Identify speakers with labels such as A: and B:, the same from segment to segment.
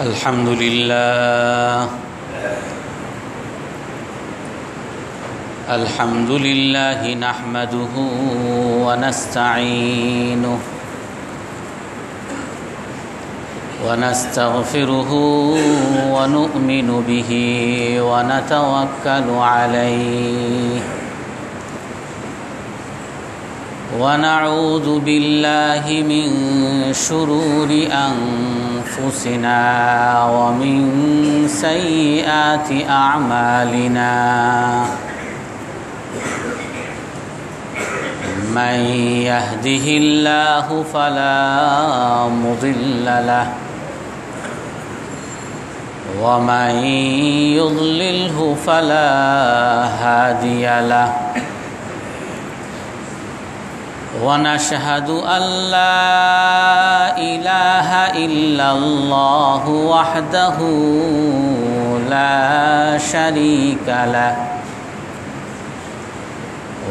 A: الحمد لله نحمده ونستعينه ونستغفره ونؤمن به ونتوكل عليه ونعوذ بالله من شرور أنفسنا ومن سيئات أعمالنا من يهده الله فلا مضل له ومن يضلله فلا هادي له ونشهد أن لا إله إلا الله وحده لا شريك له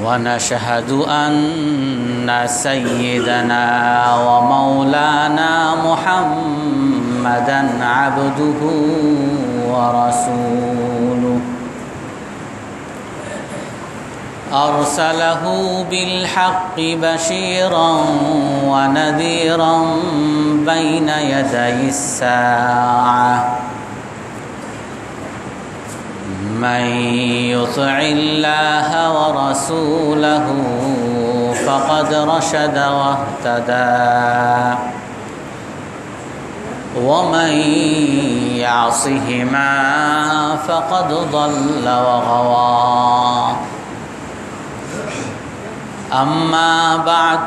A: ونشهد أن سيدنا ومولانا محمدًا عبده ورسوله أرسله بالحق بشيرا ونذيرا بين يدي الساعة من يطع الله ورسوله فقد رشد واهتدى ومن يعصهما فقد ضل وغوى أما بعد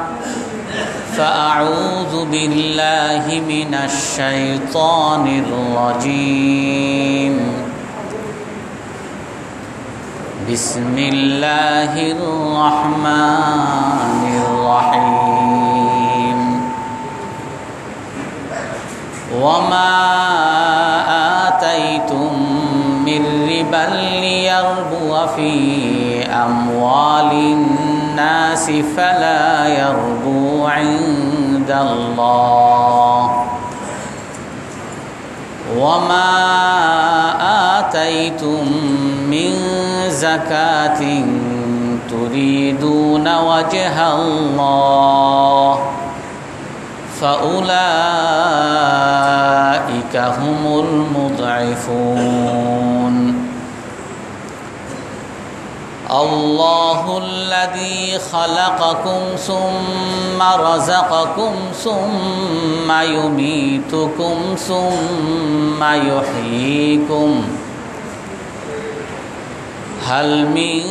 A: فأعوذ بالله من الشيطان الرجيم بسم الله الرحمن الرحيم وما آتيتم من ربا ليربو في أموال الناس فلا يربو عند الله وما آتيتم من زكاة تريدون وجه الله فأولئك هم المضعفون الله الذي خلقكم ثم رزقكم ثم يميتكم ثم يحييكم هل من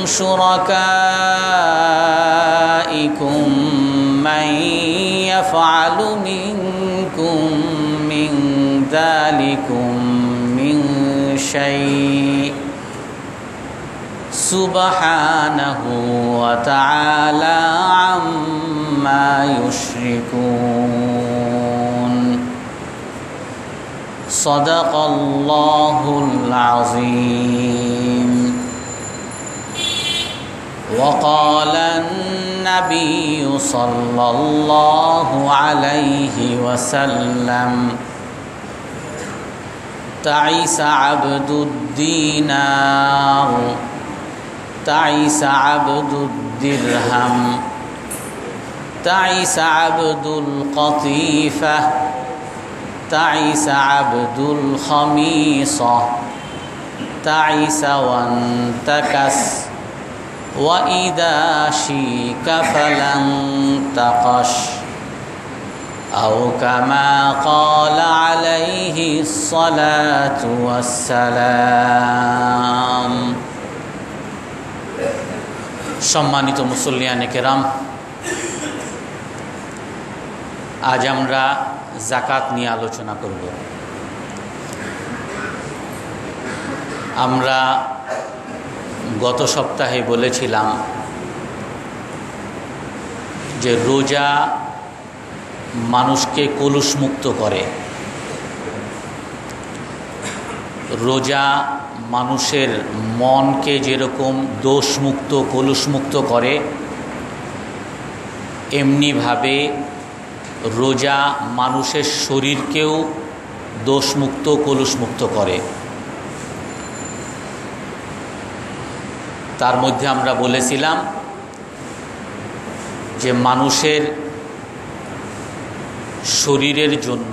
A: شركائكم من يفعل منكم من ذلكم من شيء سبحانه وتعالى عما يشركون صدق الله العظيم وقال النبي صلى الله عليه وسلم تعس عبد الدينار تعس عبد الدرهم تعس عبد القطيفة تعس عبد الخميصة تعس وانتكس وإذا شيك فلن تقش أو كما قال عليه الصلاة والسلام সম্মানিত মুসল্লিয়ানে কেরাম, আজ আমরা যাকাত নিয়ে আলোচনা করব। আমরা গত সপ্তাহে বলেছিলাম যে রোজা মানুষকে কলুষমুক্ত করে, রোজা মানুষের মনকে যেরকম দোষমুক্ত কলুষমুক্ত করে, এমনিভাবে রোজা মানুষের শরীরকেও দোষমুক্ত কলুষমুক্ত করে। তার মধ্যে আমরা বলেছিলাম যে মানুষের শরীরের জন্য,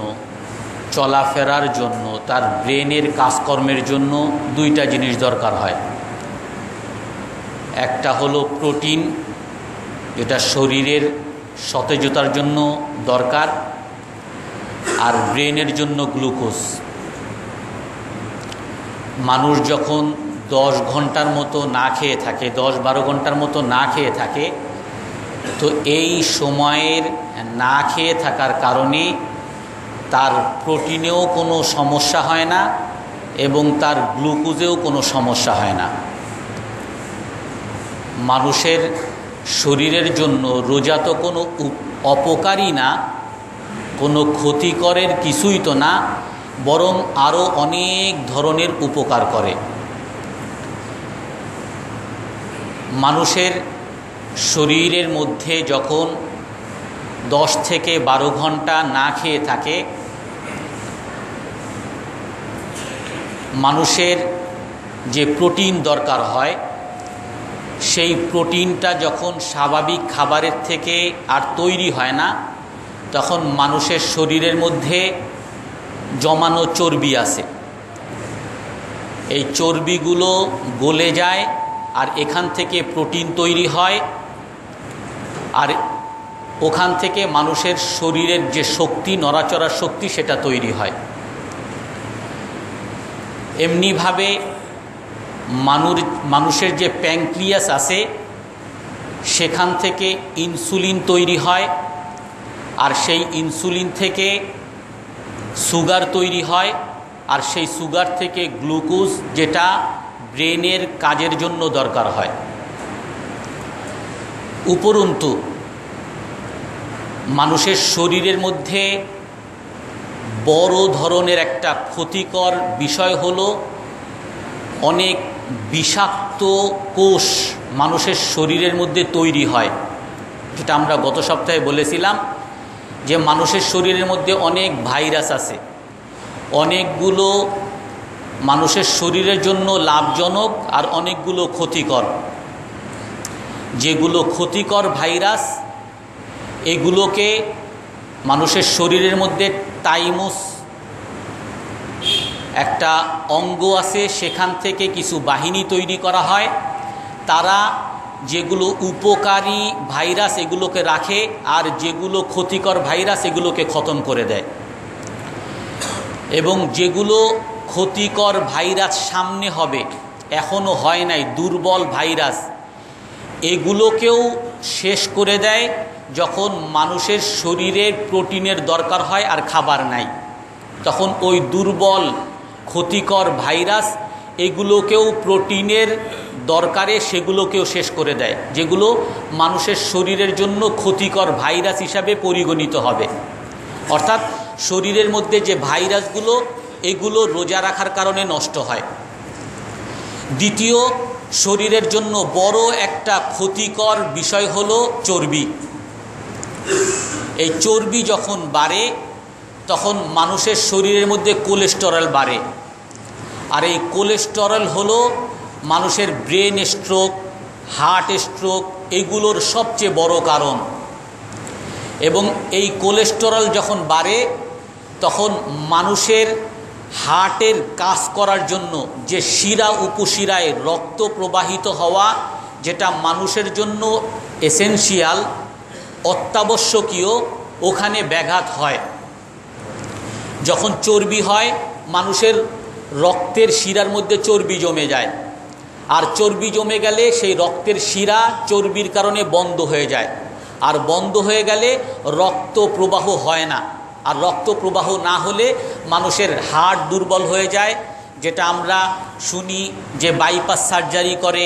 A: চলাফেরার জন্য, তার ব্রেনের কাজকর্মের জন্য দুইটা জিনিস দরকার হয়। একটা হলো প্রোটিন, যেটা শরীরের সতেজতার জন্য দরকার, আর ব্রেনের জন্য গ্লুকোজ। মানুষ যখন 10 ঘন্টার মতো না খেয়ে থাকে, 10-12 ঘন্টার মতো না খেয়ে থাকে, তো এই সময়ের না খেয়ে থাকার কারণে তার প্রোটিনেও কোনো সমস্যা হয় না এবং তার গ্লুকোজেও কোনো সমস্যা হয় না। মানুষের শরীরের জন্য রোজা তো কোনো অপকারী না, কোনো ক্ষতিকরের কিছুই তো না, বরং আরও অনেক ধরনের উপকার করে। মানুষের শরীরের মধ্যে যখন 10 থেকে 12 ঘন্টা না খেয়ে থাকে, মানুষের যে প্রোটিন দরকার হয়, সেই প্রোটিনটা যখন স্বাভাবিক খাবারের থেকে আর তৈরি হয় না, তখন মানুষের শরীরের মধ্যে জমানো চর্বি আছে। এই চর্বিগুলো গলে যায় আর এখান থেকে প্রোটিন তৈরি হয়, আর ওখান থেকে মানুষের শরীরের যে শক্তি, নড়াচড়ার শক্তি, সেটা তৈরি হয়। এমনিভাবে মানুষের যে প্যানক্রিয়াস আছে, সেখান থেকে ইনসুলিন তৈরি হয়, আর সেই ইনসুলিন থেকে সুগার তৈরি হয়, আর সেই সুগার থেকে গ্লুকোজ, যেটা ব্রেনের কাজের জন্য দরকার হয়। উপরন্তু মানুষের শরীরের মধ্যে বড় ধরনের একটা ক্ষতিকর বিষয় হলো অনেক বিষাক্ত কোষ মানুষের শরীরের মধ্যে তৈরি হয়। যেটা আমরা গত সপ্তাহে বলেছিলাম যে মানুষের শরীরের মধ্যে অনেক ভাইরাস আছে। অনেকগুলো মানুষের শরীরের জন্য লাভজনক আর অনেকগুলো ক্ষতিকর। যেগুলো ক্ষতিকর ভাইরাস, এগুলোকে মানুষের শরীরের মধ্যে টাইমুস একটা অঙ্গ আছে, সেখান থেকে কিছু বাহিনী তৈরি করা হয়। তারা যেগুলো উপকারী ভাইরাস এগুলোকে রাখে, আর যেগুলো ক্ষতিকর ভাইরাস এগুলোকে খতম করে দেয়। এবং যেগুলো ক্ষতিকর ভাইরাস সামনে হবে, এখনও হয় নাই, দুর্বল ভাইরাস, এগুলোকেও শেষ করে দেয় যখন মানুষের শরীরের প্রোটিনের দরকার হয় আর খাবার নাই। তখন ওই দুর্বল ক্ষতিকর ভাইরাস এগুলোকেও প্রোটিনের দরকারে সেগুলোকেও শেষ করে দেয়, যেগুলো মানুষের শরীরের জন্য ক্ষতিকর ভাইরাস হিসাবে পরিগণিত হবে। অর্থাৎ শরীরের মধ্যে যে ভাইরাসগুলো, এগুলো রোজা রাখার কারণে নষ্ট হয়। দ্বিতীয়, শরীরের জন্য বড় একটা ক্ষতিকর বিষয় হলো চর্বি। এই চর্বি যখন বাড়ে, তখন মানুষের শরীরের মধ্যে কোলেস্টেরল বাড়ে, আর এই কোলেস্টেরল হলো মানুষের ব্রেন স্ট্রোক, হার্ট স্ট্রোক, এগুলোর সবচেয়ে বড় কারণ। এবং এই কোলেস্টেরল যখন বাড়ে, তখন মানুষের হার্টের কাজ করার জন্য যে শিরা উপশিরায় রক্ত প্রবাহিত হওয়া, যেটা মানুষের জন্য এসেনশিয়াল, অত্যাবশ্যকীয়, ওখানে ব্যাঘাত হয়। যখন চর্বি হয়, মানুষের রক্তের শিরার মধ্যে চর্বি জমে যায়, আর চর্বি জমে গেলে সেই রক্তের শিরা চর্বির কারণে বন্ধ হয়ে যায়, আর বন্ধ হয়ে গেলে রক্ত প্রবাহ হয় না, আর রক্ত প্রবাহ না হলে মানুষের হার্ট দুর্বল হয়ে যায়। যেটা আমরা শুনি যে বাইপাস সার্জারি করে,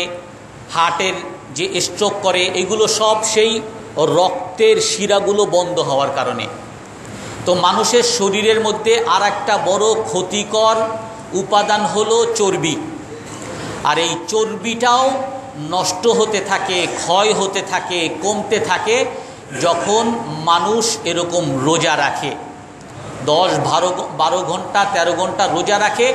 A: হার্টের যে স্ট্রোক করে, এগুলো সব সেই রক্তের শিরাগুলো বন্ধ হওয়ার কারণে। তো মানুষের শরীরের মধ্যে আর একটা বড় ক্ষতিকর উপাদান হলো চর্বি, আর এই চর্বিটাও নষ্ট হতে থাকে, ক্ষয় হতে থাকে, কমতে থাকে যখন মানুষ এরকম রোজা রাখে। 10-12 ঘন্টা 13 ঘন্টা রোজা রাখে,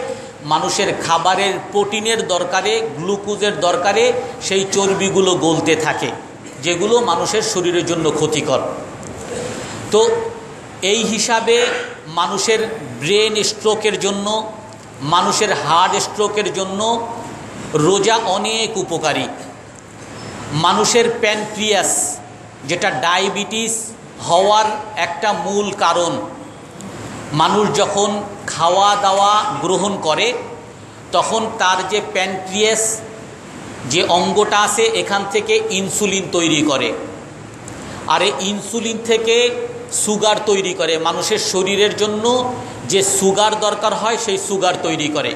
A: মানুষের খাবারের প্রোটিনের দরকারে, গ্লুকোজের দরকারে সেই চর্বিগুলো গলতে থাকে, যেগুলো মানুষের শরীরের জন্য ক্ষতিকর। তো এই হিসাবে মানুষের ব্রেন স্ট্রোকের জন্য, মানুষের হার্ট স্ট্রোকের জন্য রোজা অনেক উপকারী। মানুষের প্যানক্রিয়াস, যেটা ডায়াবেটিস হওয়ার একটা মূল কারণ, মানুষ যখন খাওয়া দাওয়া গ্রহণ করে তখন তার যে প্যানক্রিয়াস যে অঙ্গটা আছে এখান থেকে ইনসুলিন তৈরি করে, আর এই ইনসুলিন থেকে সুগার তৈরি করে। মানুষের শরীরের জন্য যে সুগার দরকার হয় সেই সুগার তৈরি করে।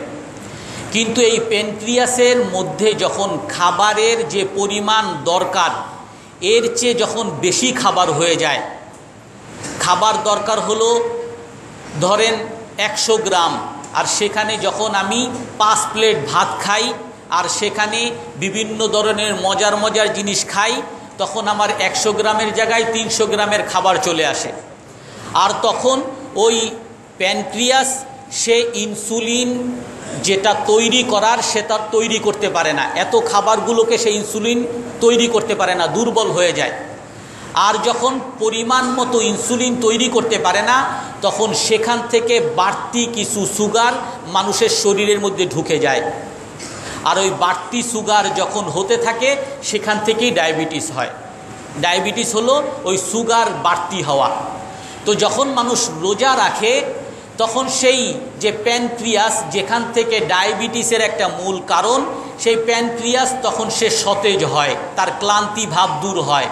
A: কিন্তু এই প্যানক্রিয়াসের মধ্যে যখন খাবারের যে পরিমাণ দরকার এর চেয়ে যখন বেশি খাবার হয়ে যায়, খাবার দরকার হলো ধরেন 100 গ্রাম, আর সেখানে যখন আমি 5 প্লেট ভাত খাই আর সেখানে বিভিন্ন ধরনের মজার মজার জিনিস খাই, তখন আমার 100 গ্রামের জায়গায় 300 গ্রামের খাবার চলে আসে। আর তখন ওই প্যানক্রিয়াস সে ইনসুলিন যেটা তৈরি করার সেটা তৈরি করতে পারে না, এত খাবারগুলোকে সে ইনসুলিন তৈরি করতে পারে না, দুর্বল হয়ে যায়। আর যখন পরিমাণ মতো ইনসুলিন তৈরি করতে পারে না, তখন সেখান থেকে বাড়তি কিছু সুগার মানুষের শরীরের মধ্যে ঢুকে যায়। আর ওই বাড়তি সুগার যখন হতে থাকে সেখান থেকেই ডায়াবেটিস হয়। ডায়াবেটিস হলো ওই সুগার বাড়তি হওয়া। তো যখন মানুষ রোজা রাখে তখন সেই যে প্যানক্রিয়াস, যেখান থেকে ডায়াবেটিসের একটা মূল কারণ, সেই প্যানক্রিয়াস তখন সে সতেজ হয়, তার ক্লান্তি ভাব দূর হয়।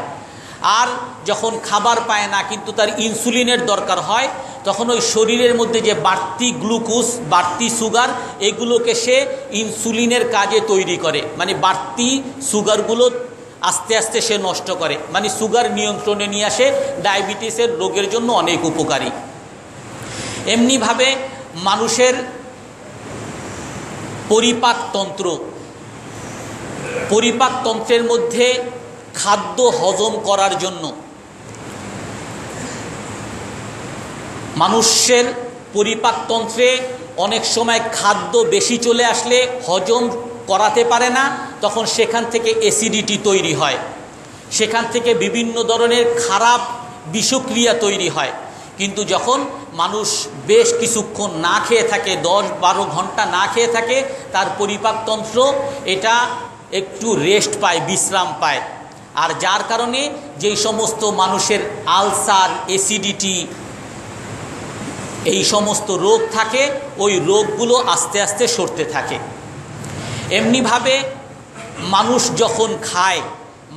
A: আর যখন খাবার পায় না কিন্তু তার ইনসুলিনের দরকার হয়, তখন ওই শরীরের মধ্যে যে বাড়তি গ্লুকোজ, বাড়তি সুগার, এগুলোকে সে ইনসুলিনের কাজে তৈরি করে, মানে বাড়তি সুগারগুলো আস্তে আস্তে সে নষ্ট করে, মানে সুগার নিয়ন্ত্রণে নিয়ে আসে। ডায়াবেটিসের রোগের জন্য অনেক উপকারী। এমনিভাবে মানুষের পরিপাকতন্ত্রের মধ্যে খাদ্য হজম করার জন্য, মানুষের পরিপাকতন্ত্রে অনেক সময় খাদ্য বেশি চলে আসলে হজম করাতে পারে না, তখন সেখান থেকে অ্যাসিডিটি তৈরি হয়, সেখান থেকে বিভিন্ন ধরনের খারাপ বিষক্রিয়া তৈরি হয়। কিন্তু যখন মানুষ বেশ কিছুক্ষণ না খেয়ে থাকে, 10-12 ঘন্টা না খেয়ে থাকে, তার পরিপাকতন্ত্র এটা একটু রেস্ট পায়, বিশ্রাম পায়। আর যার কারণে যেই সমস্ত মানুষের আলসার, অ্যাসিডিটি, এই সমস্ত রোগ থাকে, ওই রোগগুলো আস্তে আস্তে সরতে থাকে। এমনিভাবে মানুষ যখন খায়,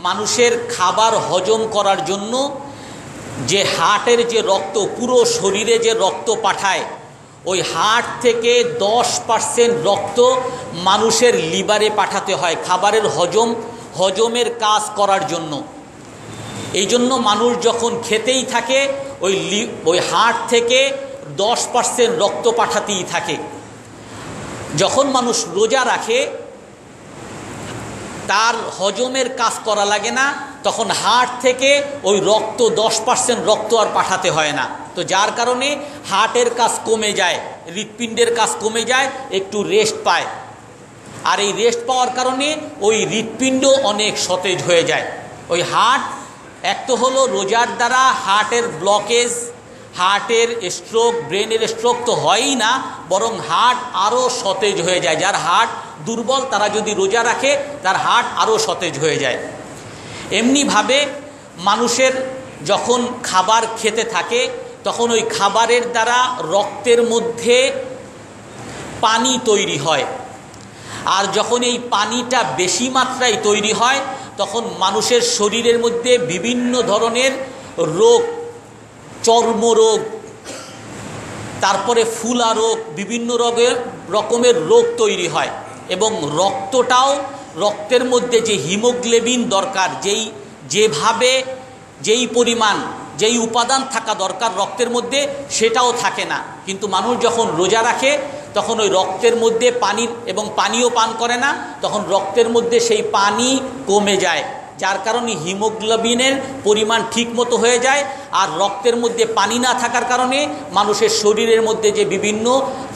A: মানুষের খাবার হজম করার জন্য যে হার্টের যে রক্ত পুরো শরীরে যে রক্ত পাঠায়, ওই হার্ট থেকে 10% রক্ত মানুষের লিভারে পাঠাতে হয় খাবারের হজমের কাজ করার জন্য। এই জন্য মানুষ যখন খেতেই থাকে ওই হার্ট থেকে 10% রক্ত পাঠাতেই থাকে। যখন মানুষ রোজা রাখে তার হজমের কাজ করা লাগে না, তখন হার্ট থেকে ওই রক্ত 10% রক্ত আর পাঠাতে হয় না। তো যার কারণে হার্টের কাজ কমে যায়, হৃৎপিণ্ডের কাজ কমে যায়, একটু রেস্ট পায়। আর এই রেস্ট পাওয়ার কারণে ওই হৃৎপিণ্ড অনেক সতেজ হয়ে যায়। ওই হার্ট এক তো হলো রোজার দ্বারা হার্টের ব্লকেজ, হার্টের স্ট্রোক, ব্রেনের স্ট্রোক তো হয়ই না, বরং হার্ট আরও সতেজ হয়ে যায়। যার হার্ট দুর্বল তারা যদি রোজা রাখে তার হার্ট আরও সতেজ হয়ে যায়। এমনিভাবে মানুষের যখন খাবার খেতে থাকে তখন ওই খাবারের দ্বারা রক্তের মধ্যে পানি তৈরি হয়। আর যখন এই পানিটা বেশি মাত্রায় তৈরি হয় তখন মানুষের শরীরের মধ্যে বিভিন্ন ধরনের রোগ, চর্মরোগ, তারপরে ফুলা রোগ, বিভিন্ন রকমের রোগ তৈরি হয়। এবং রক্তের মধ্যে যে হিমোগ্লোবিন দরকার, যেই পরিমাণ, যেই উপাদান থাকা দরকার রক্তের মধ্যে, সেটাও থাকে না। কিন্তু মানুষ যখন রোজা রাখে তখন ওই রক্তের মধ্যে পানিও পান করে না, তখন রক্তের মধ্যে সেই পানি কমে যায়, যার কারণে হিমোগ্লোবিনের পরিমাণ ঠিকমতো হয়ে যায়। আর রক্তের মধ্যে পানি না থাকার কারণে মানুষের শরীরের মধ্যে যে বিভিন্ন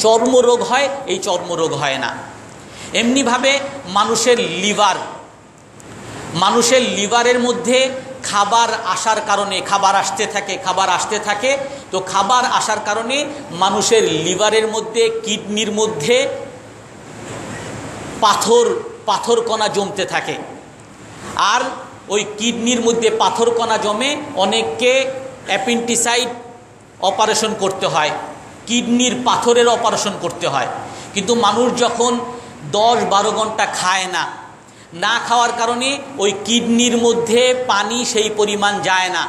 A: চর্মরোগ হয়, এই চর্মরোগ হয় না। এমনিভাবে মানুষের লিভারের মধ্যে খাবার আসার কারণে খাবার আসতে থাকে, তো খাবার আসার কারণে মানুষের লিভারের মধ্যে, কিডনির মধ্যে পাথর কণা জমতে থাকে। আর ওই কিডনির মধ্যে পাথর কণা জমে অনেককে অ্যাপেন্ডিসাইট অপারেশন করতে হয়, কিডনির পাথরের অপারেশন করতে হয়। কিন্তু মানুষ যখন 10-12 ঘন্টা খায় না খাওয়ার কারণে ওই কিডনির মধ্যে পানি সেই পরিমাণ যায় না,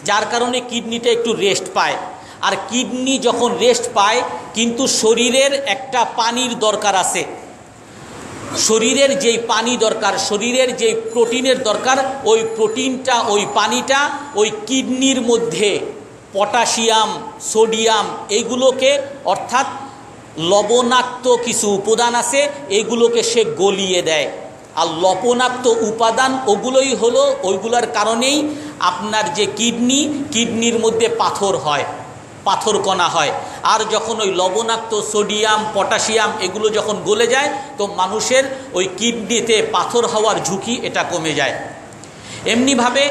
A: যার কারণে কিডনিটা একটু রেস্ট পায়। আর কিডনি যখন রেস্ট পায়, কিন্তু শরীরের একটা পানির দরকার আছে, শরীরের যেই পানি দরকার, শরীরের যেই প্রোটিনের দরকার, ওই প্রোটিনটা, ওই পানিটা ওই কিডনির মধ্যে পটাশিয়াম, সোডিয়াম এইগুলোকে, অর্থাৎ লবণাক্ত কিছু উপাদান আছে, এইগুলোকে সে গলিয়ে দেয়। আর লবণাক্ত উপাদান ওইগুলোর কারণেই আপনার যে কিডনির মধ্যে পাথর কণা হয়। আর যখন ওই লবণাক্ত সোডিয়াম, পটাশিয়াম এগুলো যখন গলে যায়, তো মানুষের ওই কিডনিতে পাথর হওয়ার ঝুঁকি এটা কমে যায়। এমনিভাবে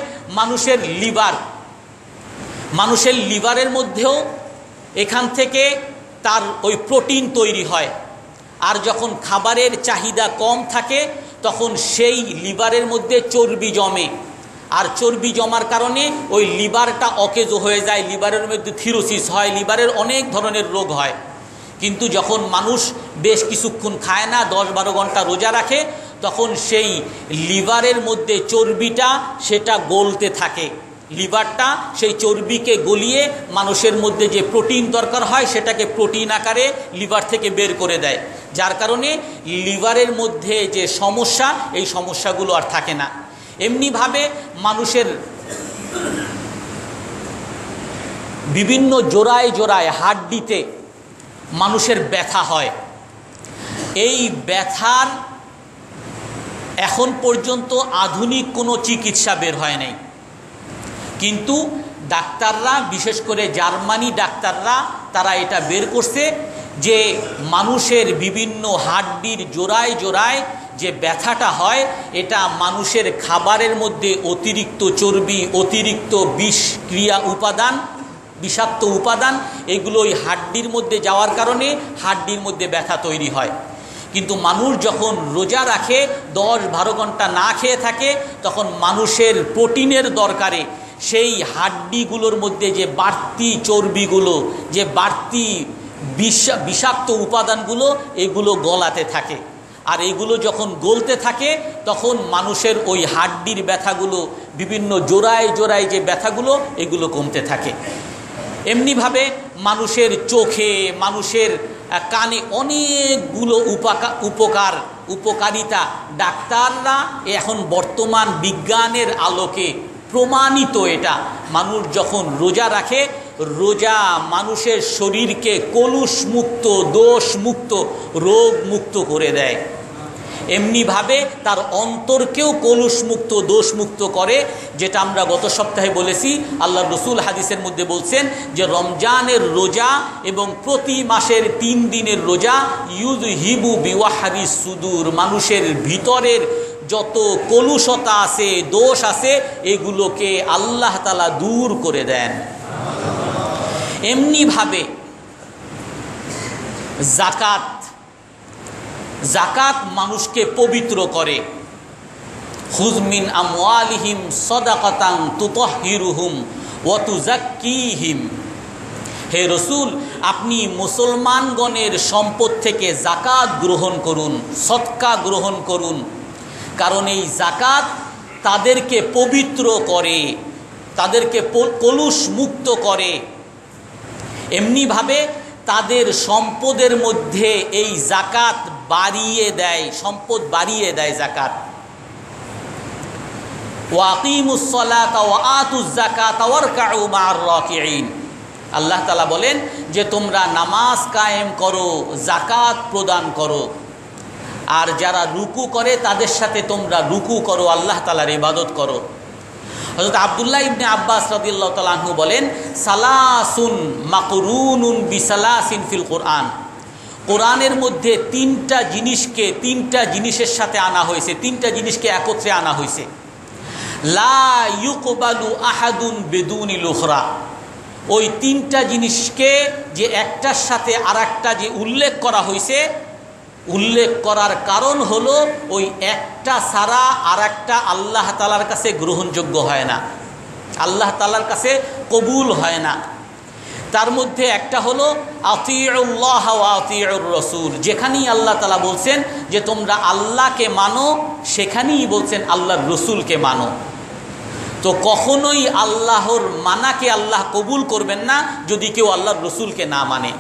A: মানুষের লিভারের মধ্যেও এখান থেকে তার ওই প্রোটিন তৈরি হয়। আর যখন খাবারের চাহিদা কম থাকে, তখন সেই লিভারের মধ্যে চর্বি জমে। আর চর্বি জমার কারণে ওই লিভারটা অকেজো হয়ে যায়, লিভারের মধ্যে থিরোসিস হয়, লিভারের অনেক ধরনের রোগ হয়। কিন্তু যখন মানুষ বেশ কিছুক্ষণ খায় না, 10-12 ঘন্টা রোজা রাখে, তখন সেই লিভারের মধ্যে চর্বিটা সেটা গলতে থাকে। লিভারটা সেই চর্বিকে গলিয়ে মানুষের মধ্যে যে প্রোটিন দরকার হয়, সেটাকে প্রোটিন আকারে লিভার থেকে বের করে দেয়, যার কারণে লিভারের মধ্যে যে সমস্যা, এই সমস্যাগুলো আর থাকে না। এমনিভাবে মানুষের বিভিন্ন জোড়ায় হাড্ডিতে মানুষের ব্যথা হয়। এই ব্যথার এখন পর্যন্ত আধুনিক কোনো চিকিৎসা বের হয় নাই, কিন্তু ডাক্তাররা, বিশেষ করে জার্মানি ডাক্তাররা, তারা এটা বের করছে যে মানুষের বিভিন্ন হাড্ডির জোড়ায় যে ব্যথাটা হয়, এটা মানুষের খাবারের মধ্যে অতিরিক্ত চর্বি, অতিরিক্ত বিষাক্ত উপাদান এগুলো ওই হাড্ডির মধ্যে যাওয়ার কারণে হাড্ডির মধ্যে ব্যথা তৈরি হয়। কিন্তু মানুষ যখন রোজা রাখে, 10-12 ঘন্টা না খেয়ে থাকে, তখন মানুষের প্রোটিনের দরকারে সেই হাড্ডিগুলোর মধ্যে যে বাড়তি চর্বিগুলো, যে বাড়তি বিষাক্ত উপাদানগুলো, এগুলো গলাতে থাকে। আর এগুলো যখন গলতে থাকে, তখন মানুষের ওই হাড্ডির ব্যথাগুলো, বিভিন্ন জোড়ায় যে ব্যথাগুলো, এগুলো কমতে থাকে। এমনিভাবে মানুষের চোখে, মানুষের কানে অনেকগুলো উপকারিতা ডাক্তাররা এখন বর্তমান বিজ্ঞানের আলোকে প্রমাণিত। এটা মানুষ যখন রোজা রাখে, রোজা মানুষের শরীরকে কলুষমুক্ত, দোষমুক্ত, রোগমুক্ত করে দেয়। এমনিভাবে তার অন্তরকেও কলুষমুক্ত, দোষমুক্ত করে, যেটা আমরা গত সপ্তাহে বলেছি। আল্লাহ রসুল হাদিসের মধ্যে বলছেন যে রমজানের রোজা এবং প্রতি মাসের 3 দিনের রোজা ইউযহিবু বিওয়াহরিস সুদূর, মানুষের ভিতরের যত কলুষতা আছে, দোষ আছে, এগুলোকে আল্লাহ তাআলা দূর করে দেন। এমনিভাবে জাকাত মানুষকে পবিত্র করে। খুয মিন আমওয়ালিহিম সাদাকাতান তুতাহহিরুহুম ওয়া তুযাক্কিহিম। হে রাসূল, আপনি মুসলমানগণের সম্পদ থেকে জাকাত গ্রহণ করুন, সদকা গ্রহণ করুন, কারণ এই জাকাত তাদেরকে পবিত্র করে, তাদেরকে কলুষ মুক্ত করে। এমনিভাবে তাদের সম্পদের মধ্যে এই জাকাত বাড়িয়ে দেয়, সম্পদ বাড়িয়ে দেয় জাকাত। ওয়াকিমুস সালাতা ওয়া আতুজ যাকাতা ওয়ারকাউ মা'আর রাকিঈন। আল্লাহ তাআলা বলেন যে তোমরা নামাজ কায়েম করো, জাকাত প্রদান করো। আর যারা রুকু করে তাদের সাথে তোমরা রুকু করো, আল্লাহ তাআলার ইবাদত করো। হযরত আব্দুল্লাহ ইবনে আব্বাস রাদিয়াল্লাহু তাআলা আনহু বলেন, সালাসুন মাকরুনুন বিসালাসিন ফিল কোরআন, কোরআনের মধ্যে তিনটা জিনিসের সাথে আনা হয়েছে, তিনটা জিনিসকে একত্রে আনা হয়েছে। লা ইউকবালু আহাদুন বিদুনিল উখরা, ওই তিনটা জিনিসকে যে একটার সাথে আরেকটা যে উল্লেখ করা হয়েছে, উল্লেখ করার কারণ হলো ওই একটা ছাড়া আরেকটা আল্লাহ তাআলার কাছে গ্রহণযোগ্য হয় না, আল্লাহ তাআলার কাছে কবুল হয় না। তার মধ্যে একটা হলো আতিউল্লাহ ওয়া আতিউর রাসূল, যেখানেই আল্লাহ তাআলা বলছেন যে তোমরা আল্লাহকে মানো, সেখানেই বলছেন আল্লাহর রসুলকে মানো। তো কখনোই আল্লাহর মানাকে আল্লাহ কবুল করবেন না যদি কেউ আল্লাহর রসুলকে না মানে,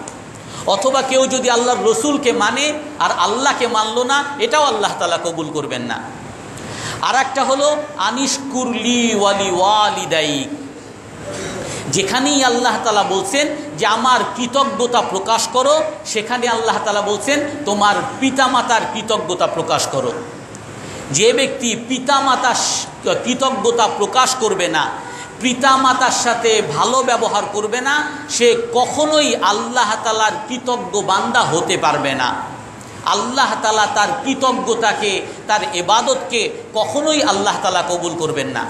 A: অথবা কেউ যদি আল্লাহর রসুলকে মানে আর আল্লাহকে মানলো না, এটাও আল্লাহ তাআলা কবুল করবেন না। আর একটা হলো আনিশকুরলি ওয়ালি ওয়ালিদাইক, যেখানেই আল্লাহ তাআলা বলছেন যে আমার কৃতজ্ঞতা প্রকাশ করো, সেখানে আল্লাহ তাআলা বলছেন তোমার পিতামাতার কৃতজ্ঞতা প্রকাশ করো। যে ব্যক্তি পিতামাতার কৃতজ্ঞতা প্রকাশ করবে না, পিতামাতার সাথে ভালো ব্যবহার করবে না, সে কখনোই আল্লাহ তাআলার কৃতজ্ঞ বান্দা হতে পারবে না। আল্লাহ তাআলা তার কৃতজ্ঞতাকে, তার ইবাদতকে কখনোই আল্লাহ তাআলা কবুল করবেন না।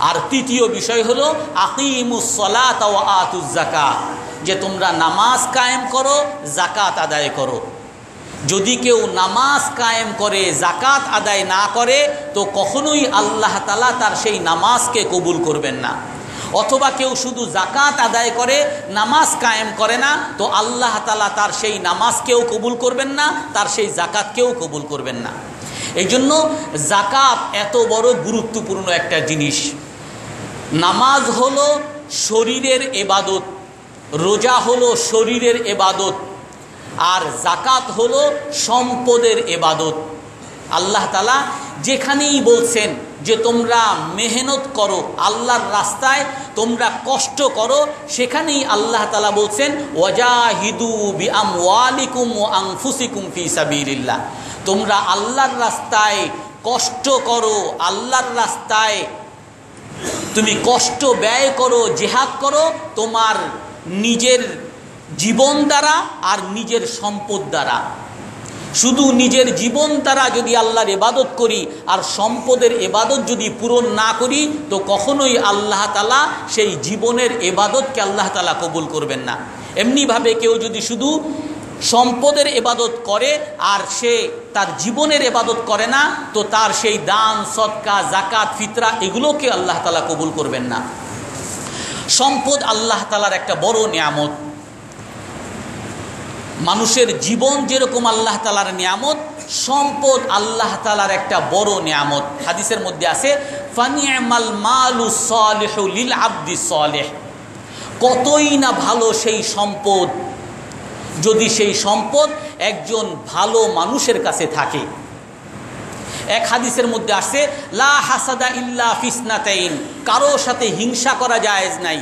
A: আর তৃতীয় বিষয় হলো আকিমুস সালাতা ওয়া আতুজ যাকাত, যে তোমরা নামাজ কায়েম করো, যাকাত আদায় করো। যদি কেউ নামাজ কায়েম করে যাকাত আদায় না করে, তো কখনোই আল্লাহ তাআলা তার সেই নামাজকে কবুল করবেন না। অথবা কেউ শুধু যাকাত আদায় করে, নামাজ কায়েম করে না, তো আল্লাহ তাআলা তার সেই নামাজকেও কবুল করবেন না, তার সেই যাকাতকেও কবুল করবেন না। এই জন্য যাকাত এত বড় গুরুত্বপূর্ণ একটা জিনিস। নামাজ হলো শরীরের ইবাদত, রোজা হলো শরীরের ইবাদত, আর যাকাত হলো সম্পদের ইবাদত। আল্লাহ তাআলা যেখানেই বলছেন যে তোমরা মেহনত করো, আল্লাহর রাস্তায় তোমরা কষ্ট করো, সেখানেই আল্লাহ তাআলা বলছেন ওয়াজাহিদু বিআমওয়ালিকুম ওয়া আনফুসিকুম ফি সাবিলিল্লাহ, তোমরা আল্লাহর রাস্তায় কষ্ট করো, আল্লাহর রাস্তায় তুমি কষ্ট ব্যয় করো, জিহাদ করো, তোমার নিজের জীবন দ্বারা আর নিজের সম্পদ দ্বারা। শুধু নিজের জীবন দ্বারা যদি আল্লাহর ইবাদত করি আর সম্পদের ইবাদত যদি পূরণ না করি, তো কখনোই আল্লাহ তাআলা সেই জীবনের ইবাদতকে আল্লাহ তাআলা কবুল করবেন না। এমনিভাবে কেউ যদি শুধু সম্পদের ইবাদত করে আর সে তার জীবনের ইবাদত করে না, তো তার সেই দান, সদকা, যাকাত, ফিতরা এগুলোকে আল্লাহ তাআলা কবুল করবেন না। সম্পদ আল্লাহ তাআলার একটা বড় নিয়ামত। মানুষের জীবন যেরকম আল্লাহ তাআলার নিয়ামত, সম্পদ আল্লাহ তাআলার একটা বড় নিয়ামত। হাদিসের মধ্যে আছে ফানি'মাল মালু সালিহু লিল আবদি সালিহ, কতই না ভালো সেই সম্পদ যদি সেই সম্পদ একজন ভালো মানুষের কাছে থাকে। এক হাদিসের মধ্যে আসে লা হাসাদা ইল্লা ফিসনাতাইন, কারো সাথে হিংসা করা জায়েজ নাই,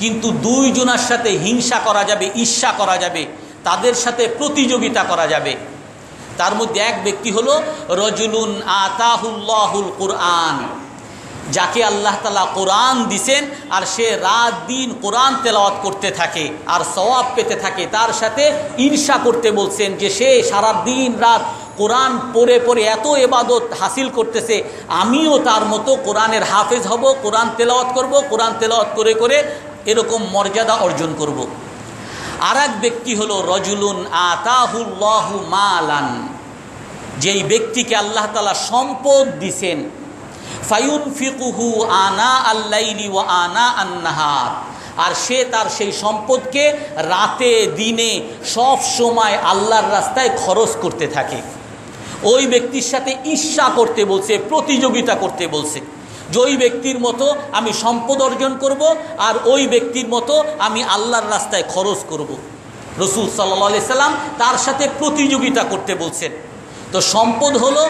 A: কিন্তু দুইজনের সাথে হিংসা করা যাবে, ঈর্ষা করা যাবে, তাদের সাথে প্রতিযোগিতা করা যাবে। তার মধ্যে এক ব্যক্তি হলো রজুলুন আতাহুল্লাহুল কুরআন, যাকে আল্লাহ তাআলা কোরআন দিছেন আর সে রাত দিন কোরআন তেলাওয়াত করতে থাকে আর সওয়াব পেতে থাকে, তার সাথে ঈর্ষা করতে বলছেন যে সে সারা দিন রাত কোরআন পড়ে পড়ে এত ইবাদত হাসিল করতেছে, আমিও তার মতো কোরআনের হাফেজ হব, কোরআন তেলাওয়াত করব, কোরআন তেলাওয়াত করে করে এরকম মর্যাদা অর্জন করব। আর এক ব্যক্তি হলো রজুলুন আতাহুল্লাহু মালান, যেই ব্যক্তিকে আল্লাহ তাআলা সম্পদ দিছেন, ফায়ুনফিকুহু আনা আল-লাইলি ওয়া আনা আন-নাহার, আর সে তার সেই সম্পদকে রাতে দিনে সব সময় আল্লাহর রাস্তায় খরচ করতে থাকে। ওই ব্যক্তির সাথে ঈর্ষা করতে বলছে, প্রতিযোগিতা করতে বলছে, যে ওই ব্যক্তির মতো আমি সম্পদ অর্জন করব আর ওই ব্যক্তির মতো আমি আল্লাহর রাস্তায় খরচ করব। রাসূল সাল্লাল্লাহু আলাইহি সাল্লাম তার সাথে প্রতিযোগিতা করতে বলছেন। তো সম্পদ হলো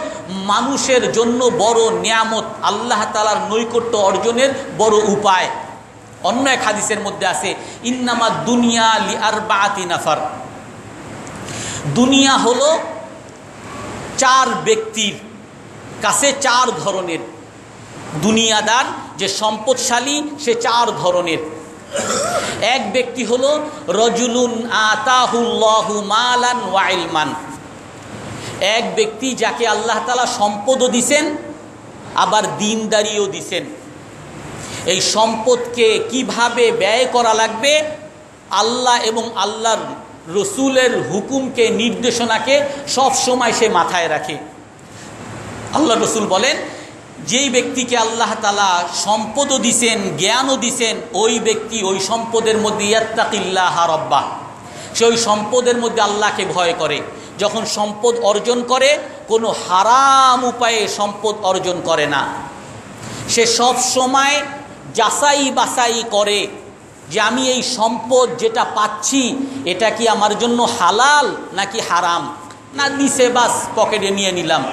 A: মানুষের জন্য বড় নিয়ামত, আল্লাহ তাআলার নৈকট্য অর্জনের বড় উপায়। অন্য এক হাদিসের মধ্যে আছে ইন্নামা দুনিয়া লিআরবাআতি নাফার, দুনিয়া হলো চার ব্যক্তির কাছে চার ধরনের দুনিয়াদার, যে সম্পদশালী সে চার ধরনের। এক ব্যক্তি হলো রজুলুন আতাহুল্লাহু মালান ওয়া ইলমান, এক ব্যক্তি যাকে আল্লাহ তাআলা সম্পদও দিছেন আবার দ্বীনদারিও দিছেন। এই সম্পদকে কিভাবে ব্যয় করা লাগবে আল্লাহ এবং আল্লাহর রসুলের হুকুমকে, নির্দেশনাকে সব সময় সে মাথায় রাখে। আল্লাহ রসুল বলেন, যেই ব্যক্তিকে আল্লাহ তাআলা সম্পদও দিছেন, জ্ঞানও দিছেন, ওই ব্যক্তি ওই সম্পদের মধ্যে ইয়াত্তাকিল্লাহ রাব্বাহ, সে ওই সম্পদের মধ্যে আল্লাহকে ভয় করে। যখন সম্পদ অর্জন করে কোনো হারাম উপায়ে সম্পদ অর্জন করে না, সে সব সময় যাচাই বাছাই করে যে আমি এই সম্পদ যেটা পাচ্ছি এটা কি আমার জন্য হালাল নাকি হারাম। না দিছে বাস পকেটে নিয়ে নিলাম।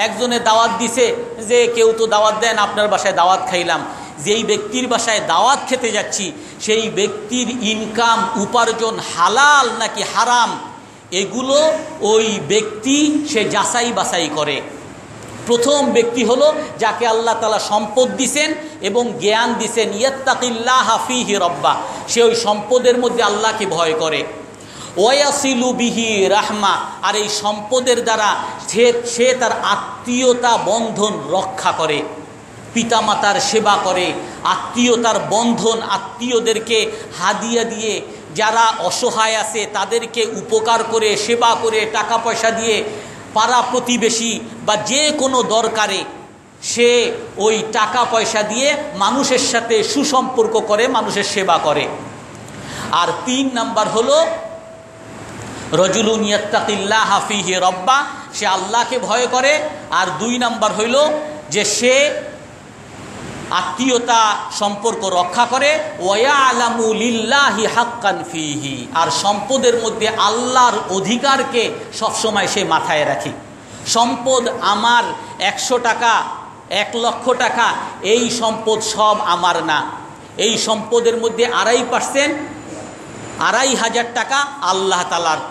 A: একজনে দাওয়াত দিছে যে কেউ তো দাওয়াত দেন, আপনার বাসায় দাওয়াত খাইলাম। যেই ব্যক্তির বাসায় দাওয়াত খেতে যাচ্ছি সেই ব্যক্তির ইনকাম উপার্জন হালাল নাকি হারাম, এগুলো ওই ব্যক্তি সে যাচাই বাছাই করে। প্রথম ব্যক্তি হলো যাকে আল্লাহ তাআলা সম্পদ দিছেন এবং জ্ঞান দিছেন, ইয়াত্তাকিল্লাহ ফীহি রাব্বাহ, সে ওই সম্পদের মধ্যে আল্লাহকে ভয় করে। ওয়াসিলু বিহি রাহমা, আর এই সম্পদের দ্বারা সে তার আত্মীয়তা বন্ধন রক্ষা করে, পিতামাতার সেবা করে, আত্মীয়তার বন্ধন, আত্মীয়দেরকে হাদিয়া দিয়ে, যারা অসহায় আছে তাদেরকে উপকার করে, সেবা করে, টাকা পয়সা দিয়ে, পাড়া প্রতিবেশী বা যে কোনো দরকারে সে ওই টাকা পয়সা দিয়ে মানুষের সাথে সুসম্পর্ক করে, মানুষের সেবা করে। আর 3 নাম্বার হলো রজুলুন ইয়াত্তাকিল্লাহ ফীহি রাব্বাহ, সে আল্লাহকে ভয় করে। আর 2 নাম্বার হইল যে সে আত্মীয়তা সম্পর্ক রক্ষা করে, ওয়ায়ালামু লিল্লাহি হাক্কান ফীহি, আর সম্পদের মধ্যে আল্লাহর অধিকারকে সবসময় সে মাথায় রাখে। সম্পদ আমার 100 টাকা, 1 লক্ষ টাকা, এই সম্পদ সব আমার না। এই সম্পদের মধ্যে 2.5%, 2,500 টাকা আল্লাহ তাআলার,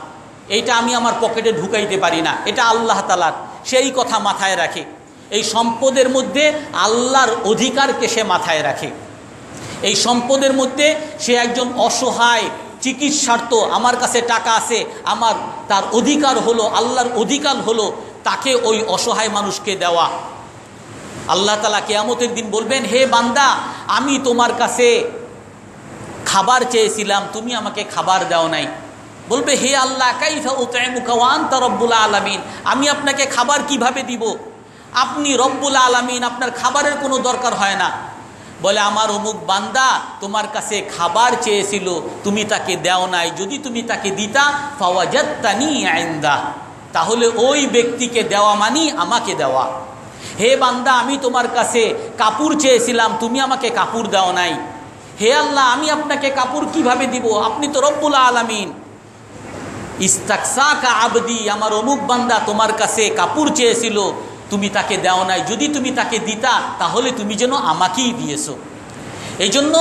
A: এইটা আমি আমার পকেটে ঢুকাইতে পারি না, এটা আল্লাহ তাআলার, সেই কথা মাথায় রাখে। এই সম্পদের মধ্যে আল্লাহর অধিকারকে সে মাথায় রাখে। এই সম্পদের মধ্যে সে একজন অসহায়, চিকিৎসার্থ, আমার কাছে টাকা আছে, আমার তার অধিকার হলো, আল্লাহর অধিকার হলো তাকে ওই অসহায় মানুষকে দেওয়া। আল্লাহ তাআলা কিয়ামতের দিন বলবেন, হে বান্দা, আমি তোমার কাছে খাবার চেয়েছিলাম, তুমি আমাকে খাবার দাও নাই। বলবে, হে আল্লাহ, কাইফা উতঈমুকা ওয়া আনতা রব্বুল আলামিন, আমি আপনাকে খাবার কিভাবে দিব? আপনি রব্বুল আলামিন, আপনার খাবারের কোনো দরকার হয় না। বলে, আমার অমুক বান্দা তোমার কাছে খাবার চেয়েছিল, তুমি তাকে দাও নাই, যদি তুমি তাকে দিতা ফাওয়াজাদতানি ইনদা, তাহলে ওই ব্যক্তিকে দেওয়া মানি আমাকে দেওয়া। হে বান্দা, আমি তোমার কাছে কাপড় চেয়েছিলাম, তুমি আমাকে কাপড় দাও নাই। হে আল্লাহ, আমি আপনাকে কাপড় কিভাবে দিব? আপনি তো রব্বুল আলামিন। ইস্তাকসাকা আবদি, আমার অমুক বান্দা তোমার কাছে কাপড় চেয়েছিল, তুমি তাকে দাও নাই, যদি তুমি তাকে দিতা তাহলে তুমি যেন আমাকেই দিয়েছো। এই জন্য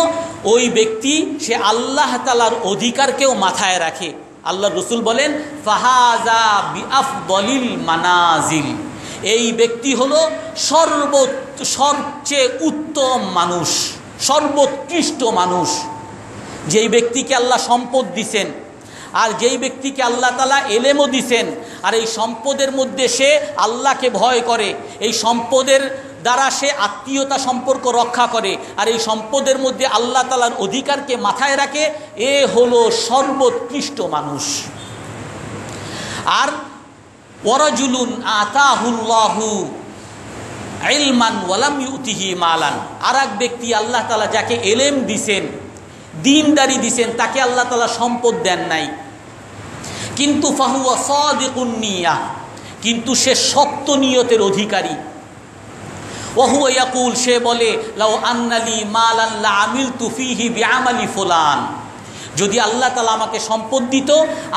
A: ওই ব্যক্তি সে আল্লাহ তাআলার অধিকারকেও মাথায় রাখে। আল্লাহ রসুল বলেন, ফাহাজা বিআফদলিল মানাজিল, এই ব্যক্তি হলো সবচেয়ে উত্তম মানুষ, সর্বোৎকৃষ্ট মানুষ। যেই ব্যক্তিকে আল্লাহ সম্পদ দিছেন, আর যেই ব্যক্তিকে আল্লাহ তাআলা এলেমও দিছেন, আর এই সম্পদের মধ্যে সে আল্লাহকে ভয় করে, এই সম্পদের দ্বারা সে আত্মীয়তা সম্পর্ক রক্ষা করে, আর এই সম্পদের মধ্যে আল্লাহ তাআলার অধিকারকে মাথায় রাখে, এ হলো সর্বোৎকৃষ্ট মানুষ। আর ওয়ারাজুলুন আতাহুল্লাহু ইলমান ওয়ালাম ইউতিহি মালান, আর এক ব্যক্তি আল্লাহ তাআলা যাকে এলেম দিছেন, দ্বীনদারি দিছেন, তাকে আল্লাহ তাআলা সম্পদ দেন নাই, কিন্তু ফাহুয়া সাদিকুন নিয়াহ, কিন্তু সে সত্য নিয়তের অধিকারী। ওয়াহুয়া ইয়াকুল, সে বলে, লাউ আন্নালি মালান লা আমিলতু ফীহি বিআমালি ফুলান, যদি আল্লাহ তাআলা আমাকে সম্পদ দিত,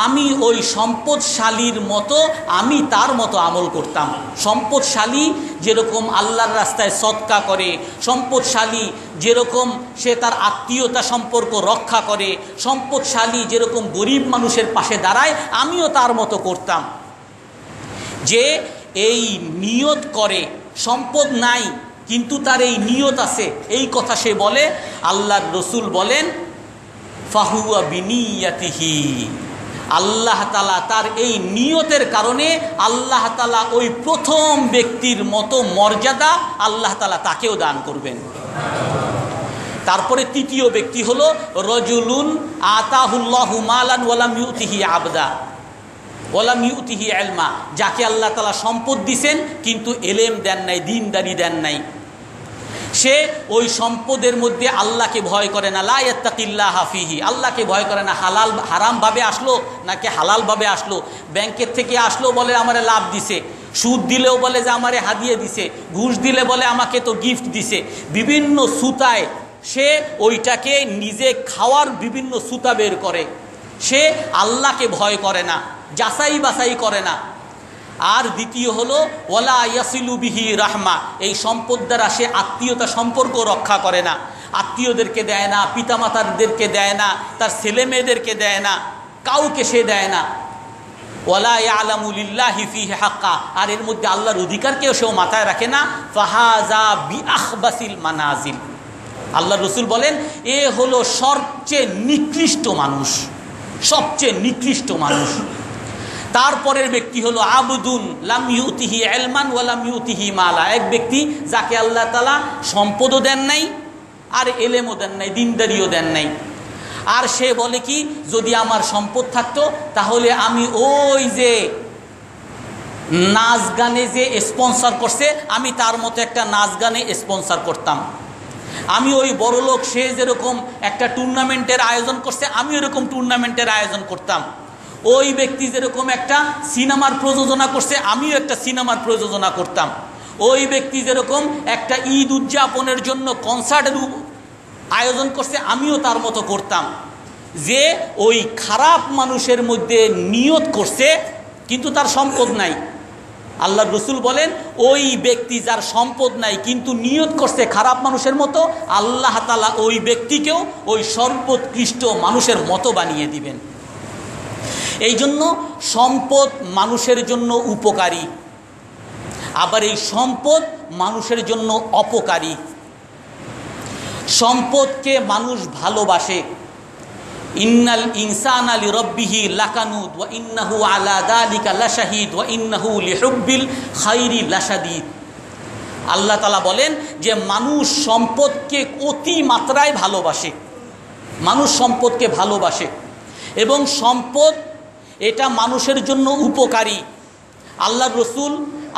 A: আমি ওই সম্পদশালীর মতো, আমি তার মতো আমল করতাম। সম্পদশালী যেরকম আল্লাহর রাস্তায় সদকা করে, সম্পদশালী যেরকম সে তার আত্মীয়তা সম্পর্ক রক্ষা করে, সম্পদশালী যেরকম গরিব মানুষের পাশে দাঁড়ায়, আমিও তার মতো করতাম। যে এই নিয়ত করে, সম্পদ নাই কিন্তু তার এই নিয়ত আছে, এই কথা সে বলে, আল্লাহর রসুল বলেন ফাহুয়া বিনিয়াতিহি, আল্লাহ তাআলা তার এই নিয়তের কারণে আল্লাহ তাআলা ওই প্রথম ব্যক্তির মতো মর্যাদা আল্লাহ তাআলা তাকেও দান করবেন। তারপরে তৃতীয় ব্যক্তি হলো রজুলুন আতাহুল্লাহু মালান ওয়ালাম ইউতিহি আবদা ওয়ালাম ইউতিহি ইলমা, যাকে আল্লাহ তাআলা সম্পদ দিয়েছেন কিন্তু এলেম দেন নাই, দ্বীনদারি দেন নাই। সে ওই সম্পদের মধ্যে আল্লাহকে ভয় করে না, লা ইয়াত্তাকিল্লাহা ফিহি, আল্লাহকে ভয় করে না। হালাল হারামভাবে আসলো নাকি হালালভাবে আসলো, ব্যাংকের থেকে আসলো বলে আমারে লাভ দিছে, সুদ দিলেও বলে যে আমারে হাদিয়ে দিছে, ঘুষ দিলে বলে আমাকে তো গিফট দিছে, বিভিন্ন সুতায় সে ওইটাকে নিজে খাওয়ার বিভিন্ন সুতা বের করে। সে আল্লাহকে ভয় করে না, যাচাই বাছাই করে না। আর দ্বিতীয় হলো ওয়ালা ইয়াসিলু বিহি রাহমা, এই সম্পদ দ্বারা সে আত্মীয়তা সম্পর্ক রক্ষা করে না, আত্মীয়দেরকে দেয় না, পিতামাতাদেরকে দেয় না, তার ছেলে মেয়েদেরকে দেয় না, কাউকে সে দেয় না। ওয়ালা ইয়ালামু লিল্লাহি ফিহি হাক্কা, আর এর মধ্যে আল্লাহর অধিকারকেও সেও মাথায় রাখে না। ফাহাজা বিআখবাসিল মানাজিল, আল্লাহ রসুল বলেন এ হলো সবচেয়ে নিকৃষ্ট মানুষ, সবচেয়ে নিকৃষ্ট মানুষ। তারপরের ব্যক্তি হলো আবদুন লাম ইউতিহি ইলমান ওয়া লাম ইউতিহি মালা, এক ব্যক্তি যাকে আল্লাহ তাআলা সম্পদও দেন নাই আর এলেমও দেন নাই, দ্বীনদারিও দেন নাই। আর সে বলে কি, যদি আমার সম্পদ থাকতো তাহলে আমি ওই যে নাচ গানে যে স্পন্সর করছে আমি তার মতো একটা নাচ গানে স্পন্সর করতাম, আমি ওই বড় লোক সে যেরকম একটা টুর্নামেন্টের আয়োজন করছে আমি এরকম টুর্নামেন্টের আয়োজন করতাম, ওই ব্যক্তি যেরকম একটা সিনেমার প্রযোজনা করছে আমিও একটা সিনেমার প্রযোজনা করতাম, ওই ব্যক্তি যেরকম একটা ঈদ উদযাপনের জন্য কনসার্টের আয়োজন করছে আমিও তার মতো করতাম। যে ওই খারাপ মানুষের মধ্যে নিয়ত করছে কিন্তু তার সম্পদ নাই, আল্লাহ রসুল বলেন ওই ব্যক্তি যার সম্পদ নাই কিন্তু নিয়ত করছে খারাপ মানুষের মতো, আল্লাহ তাআলা ওই ব্যক্তিকেও ওই সর্বোৎকৃষ্ট মানুষের মতো বানিয়ে দিবেন। এই জন্য সম্পদ মানুষের জন্য উপকারী, আবার এই সম্পদ মানুষের জন্য অপকারী। সম্পদকে মানুষ ভালোবাসে, ইন্নাল ইনসানা লিরাব্বিহি লাকানুদ ওয়া ইন্নাহু আলা যালিকা লাশাহিদ ওয়া ইন্নাহু লিহুব্বিল খাইরি লাশাদীদ। আল্লাহ তাআলা বলেন যে মানুষ সম্পদকে অতি মাত্রায় ভালোবাসে, মানুষ সম্পদকে ভালোবাসে এবং সম্পদ এটা মানুষের জন্য উপকারী। আল্লাহর রসুল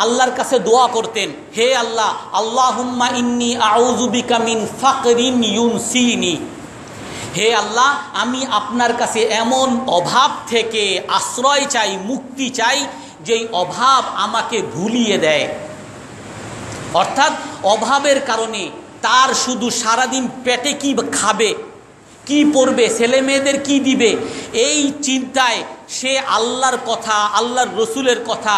A: আল্লাহর কাছে দোয়া করতেন, হে আল্লাহ, আল্লাহুম্মা ইন্নী আউযু বিকা মিন ফাকরিন ইউনসিনি, হে আল্লাহ আমি আপনার কাছে এমন অভাব থেকে আশ্রয় চাই, মুক্তি চাই যেই অভাব আমাকে ভুলিয়ে দেয়। অর্থাৎ অভাবের কারণে তার শুধু সারাদিন পেটে কি খাবে, কি পড়বে, ছেলে মেয়েদের কি দিবে, এই চিন্তায় সে আল্লাহর কথা, আল্লাহর রসুলের কথা,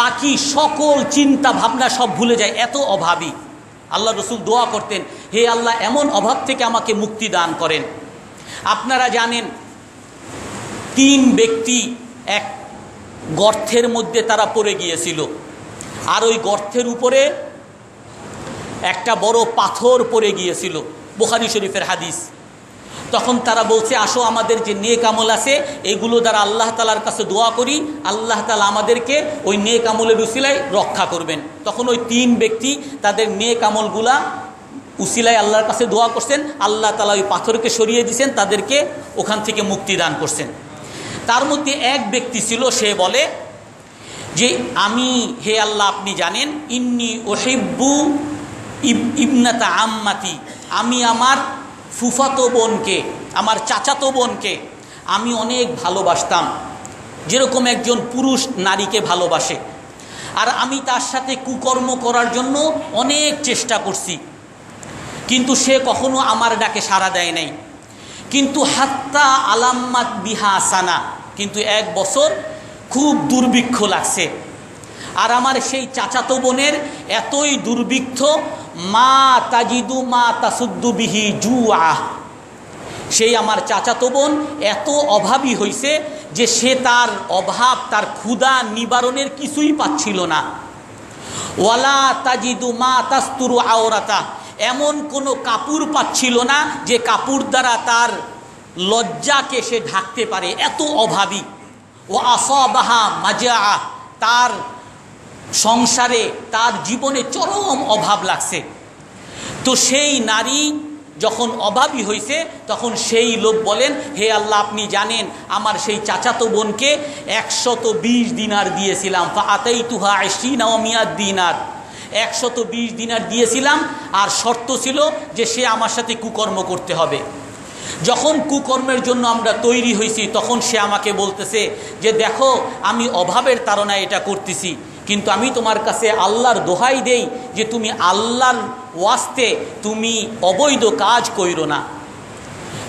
A: বাকি সকল চিন্তা ভাবনা সব ভুলে যায়, এত অভাবী। আল্লাহ রসুল দোয়া করতেন, হে আল্লাহ এমন অভাব থেকে আমাকে মুক্তি দান করেন। আপনারা জানেন 3 ব্যক্তি এক গর্তের মধ্যে তারা পড়ে গিয়েছিল, আর ওই গর্তের উপরে একটা বড় পাথর পড়ে গিয়েছিল, বুখারী শরীফের হাদিস। তখন তারা বলছে, আসো আমাদের যে নেক আমল আছে এগুলো দ্বারা আল্লাহ তাআলার কাছে দোয়া করি, আল্লাহ তাআলা আমাদেরকে ওই নেক আমলের উসিলায় রক্ষা করবেন। তখন ওই 3 ব্যক্তি তাদের নেক আমলগুলা উসিলায় আল্লাহর কাছে দোয়া করছেন, আল্লাহ তাআলা ওই পাথরকে সরিয়ে দিয়েছেন, তাদেরকে ওখান থেকে মুক্তি দান করছেন। তার মধ্যে এক ব্যক্তি ছিল, সে বলে যে আমি, হে আল্লাহ আপনি জানেন, ইন্নী উহিব্বু ইবনাতা আম্মাতি, আমি আমার ফুফাতো বোনকে, আমার চাচাতো বোনকে আমি অনেক ভালোবাসতাম, যেরকম একজন পুরুষ নারীকে ভালোবাসে। আর আমি তার সাথে কুকর্ম করার জন্য অনেক চেষ্টা করছি কিন্তু সে কখনো আমার ডাকে সাড়া দেয় নাই। কিন্তু হাত্তা আলাম্মাত বিহা সানা, কিন্তু 1 বছর খুব দুর্ভিক্ষ লাগছে। আর আমার সেই চাচাতো বোনের এতই দুর্ভিক্ষ, মা তাজিদু মা তাসুদ্দু বিহি জুআ, সেই আমার চাচাতো বোন এত অভাবী হয়েছে যে সে তার অভাব, তার ক্ষুধা নিবারণের কিছুই পাচ্ছিল না। ওয়ালা তাজিদু মা তাস্তুরু আওরাতা, এমন কোনো কাপড় পাচ্ছিল না যে কাপড় দ্বারা তার লজ্জাকে সে ঢাকতে পারে, এত অভাবী। ও আসাবাহা মাজা, তার সংসারে তার জীবনে চরম অভাব লাগছে। তো সেই নারী যখন অভাবী হয়েছে তখন সেই লোক বলেন, হে আল্লাহ, আপনি জানেন আমার সেই চাচাতো বোনকে 120 দিনার দিয়েছিলাম, ফাআতাইতুহা 20 ওয়া 100 দিনার, 120 দিনার দিয়েছিলাম, আর শর্ত ছিল যে সে আমার সাথে কুকর্ম করতে হবে। যখন কুকর্মের জন্য আমরা তৈরি হয়েছি তখন সে আমাকে বলতেছে যে দেখো আমি অভাবের তাড়নায় এটা করতেছি, কিন্তু আমি তোমার কাছে আল্লাহর দোহাই দেই যে তুমি আল্লাহর ওয়াস্তে তুমি অবৈধ কাজ কইরো না।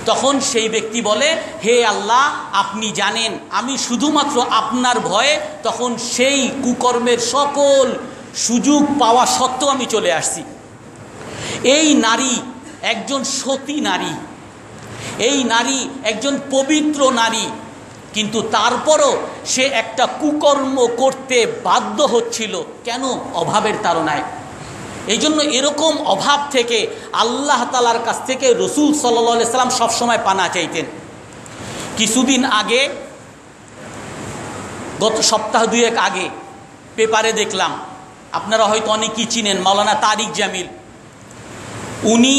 A: তখন সেই ব্যক্তি বলে, হে আল্লাহ, আপনি জানেন আমি শুধুমাত্র আপনার ভয়ে তখন সেই কুকর্মের সকল সুযোগ পাওয়া সত্ত্বেও আমি চলে আসছি। এই নারী একজন সতী নারী, এই নারী একজন পবিত্র নারী, কিন্তু তারপরও সে একটা কুকর্ম করতে বাধ্য হচ্ছিল। কেন? অভাবের তাড়নায়। এই জন্য এরকম অভাব থেকে আল্লাহ তাআলার কাছ থেকে রসুল সাল্লাল্লাহু আলাইহি সাল্লাম সবসময় পানা চাইতেন। কিছুদিন আগে, গত সপ্তাহ দুয়েক আগে পেপারে দেখলাম, আপনারা হয়তো অনেকেই চিনেন, মাওলানা তারিক জামিল। উনি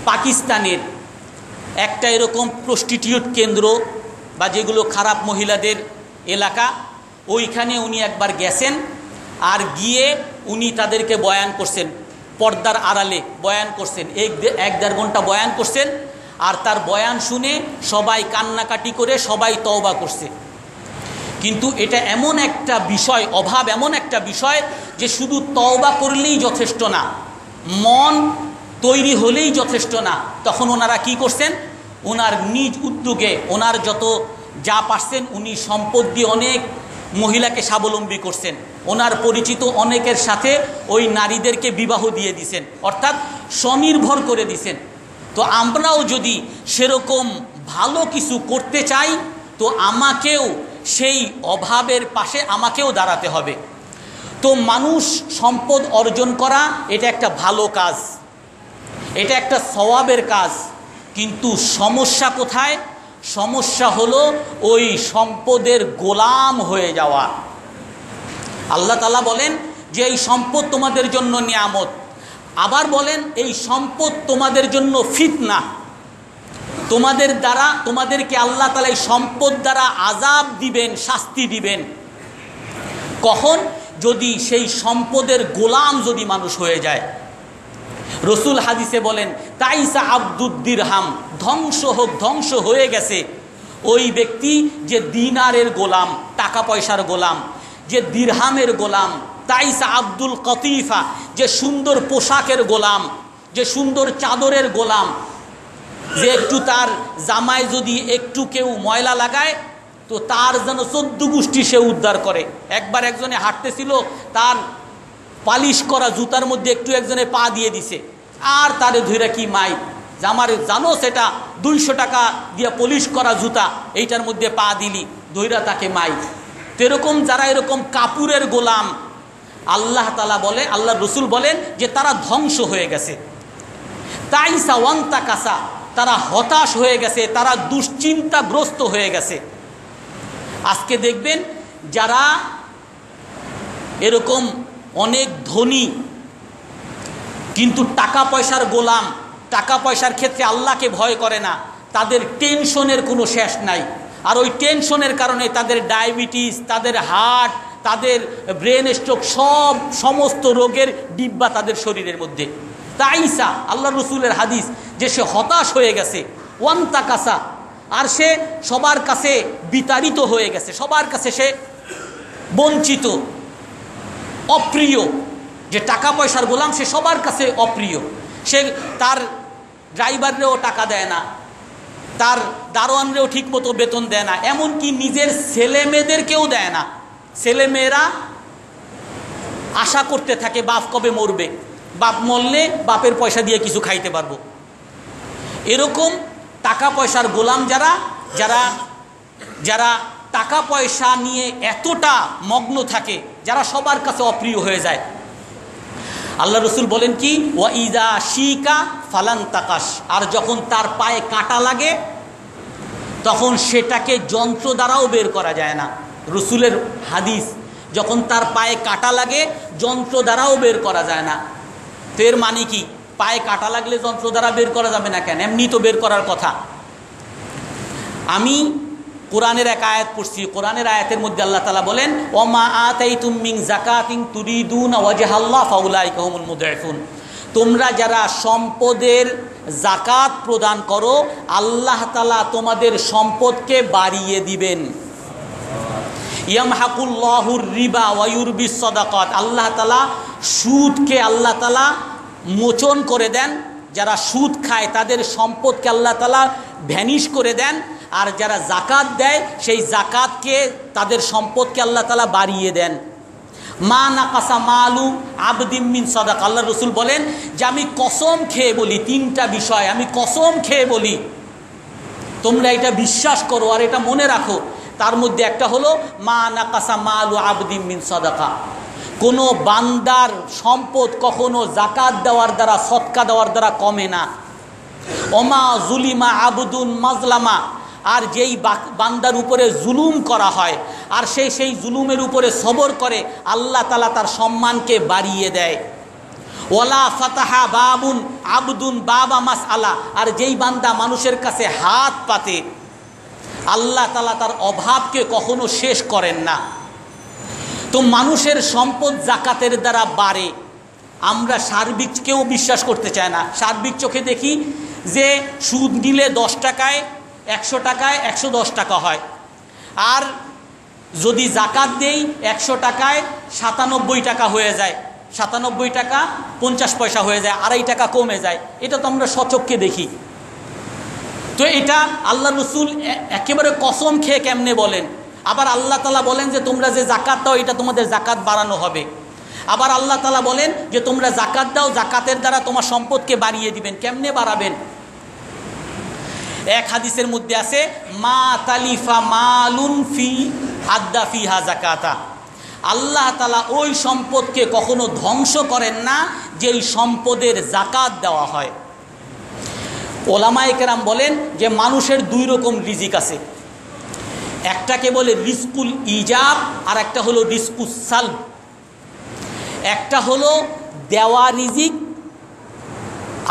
A: পাকিস্তানের একটা এরকম প্রস্টিটিউট কেন্দ্র বা যেগুলো খারাপ মহিলাদের এলাকা, ওইখানে উনি একবার গেছেন, আর গিয়ে উনি তাদেরকে বয়ান করছেন, পর্দার আড়ালে বয়ান করছেন, 1-1.5 ঘন্টা বয়ান করছেন। আর তার বয়ান শুনে সবাই কান্নাকাটি করে সবাই তওবা করছে। কিন্তু এটা এমন একটা বিষয়, অভাব এমন একটা বিষয় যে শুধু তওবা করলেই যথেষ্ট না, মন তৈরি হলেই যথেষ্ট না। তখন ওনারা কি করছেন? ওনার নিজ উদ্যোগে ওনার যত যা পারছেন উনি সম্পদ দিয়ে অনেক মহিলাকে স্বাবলম্বী করছেন। ওনার পরিচিত অনেকের সাথে ওই নারীদেরকে বিবাহ দিয়ে দিছেন, অর্থাৎ স্বনির্ভর করে দিছেন। তো আমরাও যদি সেরকম ভালো কিছু করতে চাই তো আমাকেও সেই অভাবের পাশে আমাকেও দাঁড়াতে হবে। তো মানুষ সম্পদ অর্জন করা এটা একটা ভালো কাজ, এটা একটা সওয়াবের কাজ, কিন্তু সমস্যা কোথায়? সমস্যা হলো ওই সম্পদের গোলাম হয়ে যাওয়া। আল্লাহ তাআলা বলেন যে এই সম্পদ তোমাদের জন্য নিয়ামত, আবার বলেন এই সম্পদ তোমাদের জন্য ফিতনা। তোমাদের দ্বারা তোমাদেরকে আল্লাহ তাআলা এই সম্পদ দ্বারা আযাব দিবেন, শাস্তি দিবেন। কখন? যদি সেই সম্পদের গোলাম যদি মানুষ হয়ে যায়। রসুল হাদিসে বলেন, তাইসা আব্দুদ দিরহাম, ধ্বংস হোক, ধ্বংস হয়ে গেছে ওই ব্যক্তি যে দিনারের গোলাম, টাকা পয়সার গোলাম, যে দিরহামের গোলাম। তাইসা আব্দুল কতিফা, যে সুন্দর পোশাকের গোলাম, যে সুন্দর চাদরের গোলাম, যে একটু তার জামায় যদি একটু কেউ ময়লা লাগায় তো তার যেন 14 গোষ্ঠী সে উদ্ধার করে। একবার একজনে হাঁটতেছিল, তার পালিশ করা জুতার মধ্যে একটু একজনে পা দিয়ে দিছে, আর তারে ধইরা কি মাই, জামার জানো সেটা 200 টাকা দিয়ে পলিশ করা জুতা, এইটার মধ্যে পা দিলি, ধইরা তাকে মাই। তো এরকম যারা এরকম কাপুরের গোলাম, আল্লাহ তাআলা বলে, আল্লাহ রসুল বলেন যে তারা ধ্বংস হয়ে গেছে। তাইসা ওয়ান্তা কাসা, তারা হতাশ হয়ে গেছে, তারা দুশ্চিন্তাগ্রস্ত হয়ে গেছে। আজকে দেখবেন যারা এরকম অনেক ধনী কিন্তু টাকা পয়সার গোলাম, টাকা পয়সার ক্ষেত্রে আল্লাহকে ভয় করে না, তাদের টেনশনের কোনো শেষ নাই। আর ওই টেনশনের কারণে তাদের ডায়াবেটিস, তাদের হার্ট, তাদের ব্রেন স্ট্রোক, সমস্ত রোগের ডিব্বা তাদের শরীরের মধ্যে। তাইসা, আল্লাহ রসুলের হাদিস, যে সে হতাশ হয়ে গেছে। ওয়ান্তা কাসা, আর সে সবার কাছে বিতাড়িত হয়ে গেছে, সবার কাছে সে বঞ্চিত, অপ্রিয়। যে টাকা পয়সার গোলাম সে সবার কাছে অপ্রিয়। সে তার ড্রাইভাররেও টাকা দেয় না, তার দারোয়ানরেও ঠিক মতো বেতন দেয় না, এমনকি নিজের ছেলে মেয়েদেরকেও দেয় না। ছেলে মেয়েরা আশা করতে থাকে বাপ কবে মরবে, বাপ মরলে বাপের পয়সা দিয়ে কিছু খাইতে পারবো। এরকম টাকা পয়সার গোলাম যারা যারা যারা টাকা পয়সা নিয়ে এতটা মগ্ন থাকে, যারা সবার কাছে অপ্রিয় হয়ে যায়। আল্লাহ রসুল বলেন কি, ওয়া ইদা শিকা ফালান তাকাশ, আর যখন তার পায়ে কাঁটা লাগে তখন সেটাকে যন্ত্র দ্বারাও বের করা যায় না। রসুলের হাদিস, যখন তার পায়ে কাঁটা লাগে যন্ত্র দ্বারাও বের করা যায় না। তো এর মানে কি, পায়ে কাঁটা লাগলে যন্ত্র দ্বারা বের করা যাবে না কেন? এমনি তো বের করার কথা। আমি কোরআনের এক আয়াত পড়ছি, কোরআনের আয়াতের মধ্যে আল্লাহ তাআলা বলেন, ওমা আতাইতুম মিন যাকাতিন তুরিদুনা ওয়াজহাল্লাহ ফাউলাইকা হুমুল মুদঈফুন, তোমরা যারা সম্পদের যাকাত প্রদান করো আল্লাহ তাআলা তোমাদের সম্পদকে বাড়িয়ে দিবেন। ইয়ামহাকুল্লাহুর রিবা ওয়া ইউরবিস সাদাকাত, আল্লাহ তাআলা সুদকে আল্লাহ তাআলা মোচন করে দেন। যারা সুদ খায় তাদের সম্পদকে আল্লাহ তাআলা ভ্যানিশ করে দেন, আর যারা যাকাত দেয় সেই যাকাতকে, তাদের সম্পদকে আল্লাহ তাআলা বাড়িয়ে দেন। মা নাকাসা মালু আবদিম মিন সাদাকা, আল্লাহ রসুল বলেন যে আমি কসম খেয়ে বলি, তিনটা বিষয় আমি কসম খেয়ে বলি, তোমরা এটা বিশ্বাস করো আর এটা মনে রাখো। তার মধ্যে একটা হলো মা নাকাসা মালু আবদিম মিন সাদাকা, কোনো বান্দার সম্পদ কখনো যাকাত দেওয়ার দ্বারা, সদকা দেওয়ার দ্বারা কমে না। ওমা জুলিমা আবদুন মাজলামা, আর যেই বান্দার উপরে জুলুম করা হয় আর সেই জুলুমের উপরে সবর করে আল্লাহ তাআলা তার সম্মানকে বাড়িয়ে দেয়। ওয়ালা ফাতাহা বাবুন আবদুন বাবা মাসআলা, আর যেই বান্দা মানুষের কাছে হাত পাতে আল্লাহ তাআলা তার অভাবকে কখনো শেষ করেন না। তো মানুষের সম্পদ যাকাতের দ্বারা বাড়ে। আমরা সার্বিক কেউ বিশ্বাস করতে চায় না। সার্বিক চোখে দেখি যে সুদ নিলে 10 টাকায় 100 টাকায় 110 টাকা হয়, আর যদি যাকাত দেই 100 টাকায় 97 টাকা হয়ে যায়, 97 টাকা 50 পয়সা হয়ে যায়, 2.5 টাকা কমে যায়। এটা তো আমরা সচক্ষে দেখি। তো এটা আল্লাহ রসুল একেবারে কসম খেয়ে কেমনে বলেন? আবার আল্লাহ তাআলা বলেন যে তোমরা যে যাকাত দাও এটা তোমাদের যাকাত বাড়ানো হবে। আবার আল্লাহ তাআলা বলেন যে তোমরা যাকাত দাও, যাকাতের দ্বারা তোমার সম্পদকে বাড়িয়ে দিবেন। কেমনে বাড়াবেন? এক হাদিসের মধ্যে আছে মা তালিফা মালুন ফি আদ্দা ফিহা যাকাতা, আল্লাহ তাআলা ওই সম্পদকে কখনো ধ্বংস করেন না যেই সম্পদের যাকাত দেওয়া হয়। ওলামায়ে কেরাম বলেন যে মানুষের 2 রকম রিজিক আছে, একটাকে বলে রিজকুল ইজাব আর একটা হলো রিজকুস সালব। একটা হলো দেওয়া রিজিক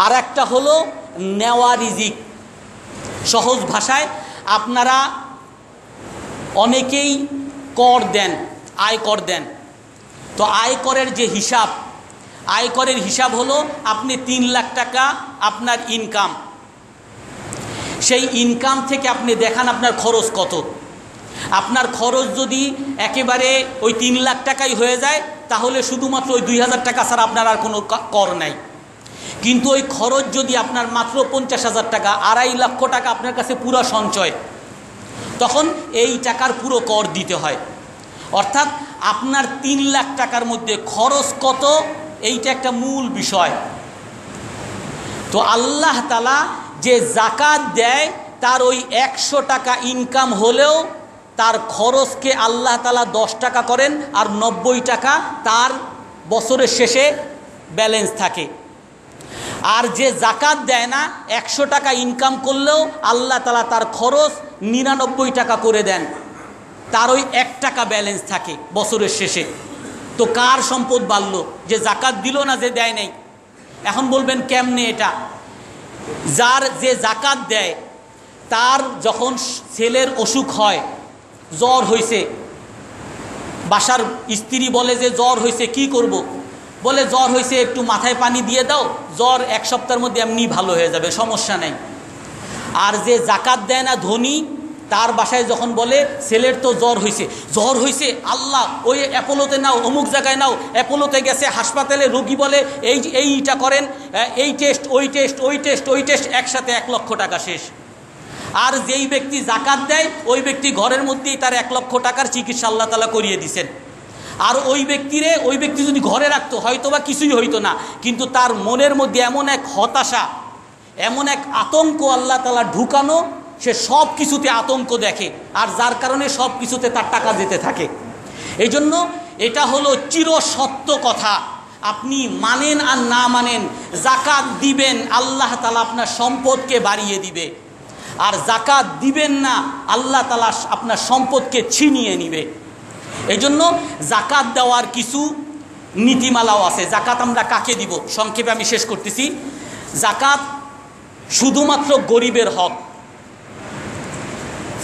A: আর একটা হলো নেওয়া রিজিক। সহজ ভাষায় আপনারা অনেকেই কর দেন, আয়কর দেন। তো আয়করের যে হিসাব, আয়করের হিসাব হলো আপনি 3 লাখ টাকা আপনার ইনকাম, সেই ইনকাম থেকে আপনি দেখান আপনার খরচ কত। আপনার খরচ যদি একেবারে ওই 3 লাখ টাকাই হয়ে যায় তাহলে শুধুমাত্র ওই 2000 টাকা ছাড়া আপনার আর কোনো কর নাই। কিন্তু ওই খরচ যদি আপনার মাত্র 50,000 টাকা, 2.5 লক্ষ টাকা আপনার কাছে পুরো সঞ্চয়, তখন এই টাকার পুরো কর দিতে হয়। অর্থাৎ আপনার 3 লাখ টাকার মধ্যে খরচ কত, এইটা একটা মূল বিষয়। তো আল্লাহ তাআলা যে যাকাত দেয় তার ওই 100 টাকা ইনকাম হলেও তার খরচকে আল্লাহ তাআলা 10 টাকা করেন, আর 90 টাকা তার বছরের শেষে ব্যালেন্স থাকে। আর যে যাকাত দেয় না 100 টাকা ইনকাম করলেও আল্লাহ তাআলা তার খরচ 99 টাকা করে দেন, তার ওই 1 টাকা ব্যালেন্স থাকে বছরের শেষে। তো কার সম্পদ বাড়লো? যে যাকাত দিল না, যে দেয় নাই। এখন বলবেন কেমনে এটা? যার যে যাকাত দেয় তার যখন ছেলের অসুখ হয়, জ্বর হয়েছে, বাসার স্ত্রী বলে যে জ্বর হয়েছে কি করব? বলে জ্বর হয়েছে একটু মাথায় পানি দিয়ে দাও, জ্বর 1 সপ্তাহের মধ্যে এমনি ভালো হয়ে যাবে, সমস্যা নেই। আর যে যাকাত দেয় না ধনী, তার বাসায় যখন বলে ছেলের তো জ্বর হয়েছে, আল্লাহ ওই অ্যাপোলোতে নাও, অমুক জায়গায় নাও, অ্যাপোলোতে গেছে, হাসপাতালে রোগী বলে এইটা করেন, এই টেস্ট ওই টেস্ট ওই টেস্ট ওই টেস্ট, একসাথে 1 লক্ষ টাকা শেষ। আর যেই ব্যক্তি যাকাত দেয় ওই ব্যক্তি ঘরের মধ্যেই তার 1 লক্ষ টাকার চিকিৎসা আল্লাহ তাআলা করিয়ে দিছেন। আর ওই ব্যক্তি যদি ঘরে রাখতো হয়তো বা কিছুই হইতো না, কিন্তু তার মনের মধ্যে এমন এক হতাশা, এমন এক আতঙ্ক আল্লাহ তাআলা ঢুকানো, সে সব কিছুতে আতঙ্ক দেখে, আর যার কারণে সব কিছুতে তার টাকা যেতে থাকে। এই জন্য এটা হলো চিরসত্য কথা, আপনি মানেন আর না মানেন, জাকাত দিবেন আল্লাহ তাআলা আপনার সম্পদকে বাড়িয়ে দিবে, আর জাকাত দিবেন না আল্লাহ তাআলা আপনার সম্পদকে ছিনিয়ে নিবে। এই জন্য জাকাত দেওয়ার কিছু নীতিমালাও আছে। জাকাত আমরা কাকে দিব, সংক্ষেপে আমি শেষ করতেছি। জাকাত শুধুমাত্র গরিবের হক,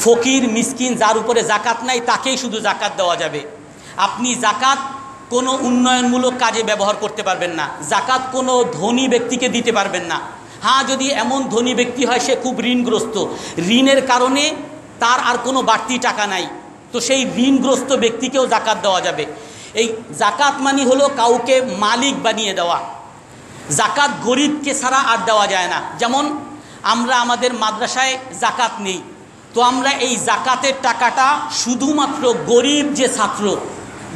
A: ফকির মিসকিন যার উপরে জাকাত নাই তাকেই শুধু জাকাত দেওয়া যাবে। আপনি জাকাত কোনো উন্নয়নমূলক কাজে ব্যবহার করতে পারবেন না, জাকাত কোনো ধনী ব্যক্তিকে দিতে পারবেন না। হ্যাঁ, যদি এমন ধনী ব্যক্তি হয় সে খুব ঋণগ্রস্ত, ঋণের কারণে তার আর কোনো বাড়তি টাকা নাই, তো সেই ঋণগ্রস্ত ব্যক্তিকেও জাকাত দেওয়া যাবে। এই জাকাত মানে হলো কাউকে মালিক বানিয়ে দেওয়া। জাকাত গরিবকে ছাড়া আর দেওয়া যায় না। যেমন আমরা আমাদের মাদ্রাসায় জাকাত নেই, তো আমরা এই জাকাতের টাকাটা শুধুমাত্র গরিব যে ছাত্র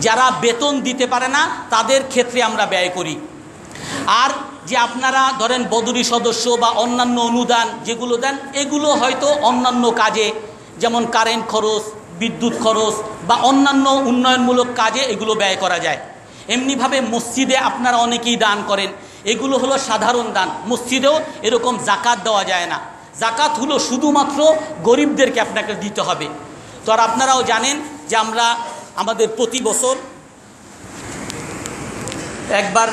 A: যারা বেতন দিতে পারে না তাদের ক্ষেত্রে আমরা ব্যয় করি। আর যে আপনারা ধরেন বদরি সদস্য বা অন্যান্য অনুদান যেগুলো দেন, এগুলো হয়তো অন্যান্য কাজে, যেমন কারেন্ট খরচ, বিদ্যুৎ খরচ বা অন্যান্য উন্নয়নমূলক কাজে এগুলো ব্যয় করা যায়। এমনিভাবে মসজিদে আপনারা অনেকেই দান করেন, এগুলো হলো সাধারণ দান, মসজিদেও এরকম জাকাত দেওয়া যায় না। জাকাত হলো শুধুমাত্র গরিবদেরকে আপনাকে দিতে হবে। তো আর আপনারাও জানেন যে আমরা আমাদের প্রতি বছর একবার